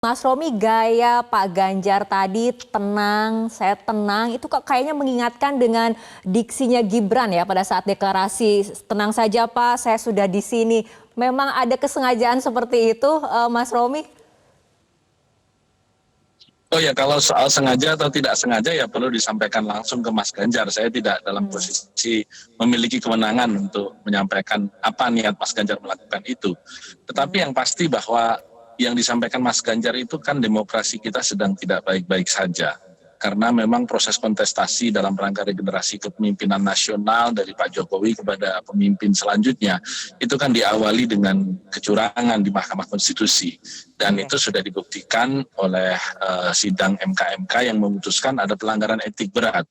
Mas Romi, gaya Pak Ganjar tadi tenang, saya tenang, itu kok kayaknya mengingatkan dengan diksinya Gibran ya pada saat deklarasi, tenang saja Pak, saya sudah di sini. Memang ada kesengajaan seperti itu, Mas Romi? Oh ya, kalau soal sengaja atau tidak sengaja ya perlu disampaikan langsung ke Mas Ganjar. Saya tidak dalam posisi memiliki kewenangan untuk menyampaikan apa niat Mas Ganjar melakukan itu. Tetapi yang pasti bahwa yang disampaikan Mas Ganjar itu kan demokrasi kita sedang tidak baik-baik saja. Karena memang proses kontestasi dalam rangka regenerasi kepemimpinan nasional dari Pak Jokowi kepada pemimpin selanjutnya itu kan diawali dengan kecurangan di Mahkamah Konstitusi. Dan itu sudah dibuktikan oleh sidang MK-MK yang memutuskan ada pelanggaran etik berat.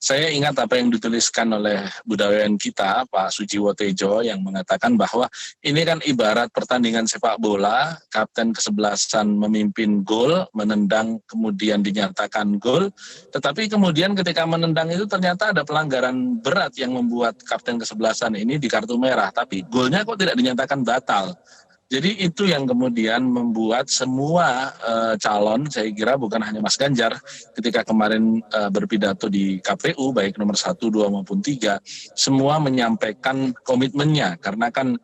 Saya ingat apa yang dituliskan oleh budayawan kita, Pak Sujiwo Tejo, yang mengatakan bahwa ini kan ibarat pertandingan sepak bola, kapten kesebelasan memimpin gol, menendang kemudian dinyatakan gol, tetapi kemudian ketika menendang itu ternyata ada pelanggaran berat yang membuat kapten kesebelasan ini di kartu merah, tapi golnya kok tidak dinyatakan batal. Jadi itu yang kemudian membuat semua calon, saya kira bukan hanya Mas Ganjar, ketika kemarin berpidato di KPU, baik nomor 1, 2 maupun 3, semua menyampaikan komitmennya. Karena kan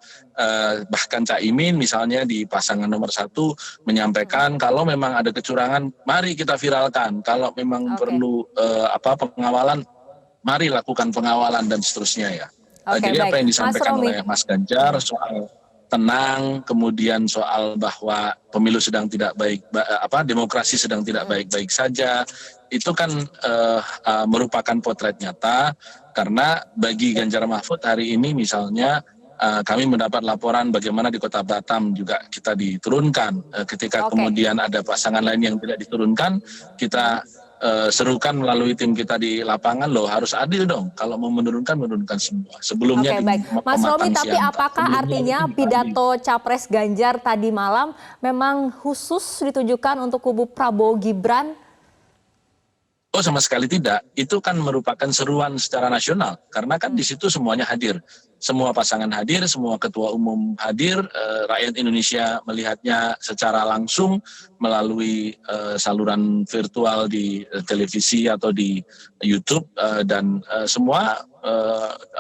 bahkan Cak Imin misalnya di pasangan nomor 1 menyampaikan kalau memang ada kecurangan, mari kita viralkan. Kalau memang perlu pengawalan, mari lakukan pengawalan dan seterusnya ya. Oke, Jadi baik. apa yang Mas disampaikan Romi. oleh Mas Ganjar soal tenang, kemudian soal bahwa pemilu sedang tidak baik, demokrasi sedang tidak baik-baik saja, itu kan merupakan potret nyata. Karena bagi Ganjar Mahfud hari ini misalnya kami mendapat laporan bagaimana di Kota Batam juga kita diturunkan. Ketika kemudian ada pasangan lain yang tidak diturunkan, kita serukan melalui tim kita di lapangan, loh harus adil dong, kalau mau menurunkan semua. Sebelumnya Oke, di baik. Mas Romi, pematang tapi siantar, apakah sebelumnya artinya itu diadil. pidato Capres Ganjar tadi malam memang khusus ditujukan untuk kubu Prabowo Gibran? Oh, sama sekali tidak. Itu kan merupakan seruan secara nasional, karena kan di situ semuanya hadir. Semua pasangan hadir, semua ketua umum hadir, rakyat Indonesia melihatnya secara langsung melalui saluran virtual di televisi atau di YouTube, dan semua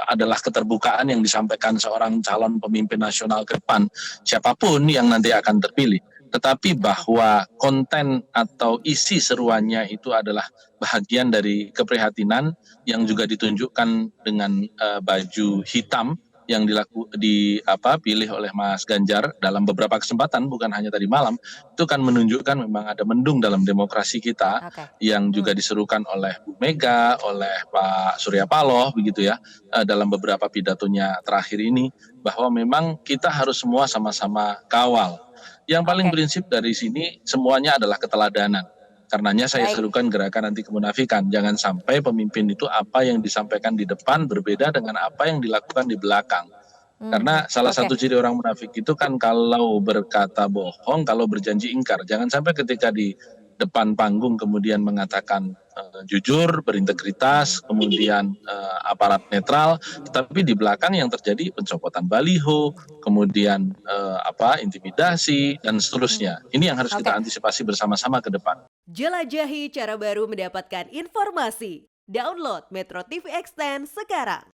adalah keterbukaan yang disampaikan seorang calon pemimpin nasional ke depan, siapapun yang nanti akan terpilih. Tetapi bahwa konten atau isi seruannya itu adalah bahagian dari keprihatinan yang juga ditunjukkan dengan baju hitam yang dipilih oleh Mas Ganjar dalam beberapa kesempatan, bukan hanya tadi malam, itu kan menunjukkan memang ada mendung dalam demokrasi kita yang juga diserukan oleh Bu Mega, oleh Pak Surya Paloh, begitu ya, dalam beberapa pidatonya terakhir ini, bahwa memang kita harus semua sama-sama kawal. Yang paling prinsip dari sini semuanya adalah keteladanan. Karenanya saya serukan gerakan anti kemunafikan. Jangan sampai pemimpin itu apa yang disampaikan di depan berbeda dengan apa yang dilakukan di belakang. Karena salah satu ciri orang munafik itu kan kalau berkata bohong, kalau berjanji ingkar. Jangan sampai ketika di depan panggung kemudian mengatakan jujur, berintegritas, kemudian aparat netral, tetapi di belakang yang terjadi pencopotan baliho, kemudian intimidasi dan seterusnya. Ini yang harus kita antisipasi bersama-sama ke depan. Jelajahi cara baru mendapatkan informasi. Download Metro TV Extend sekarang.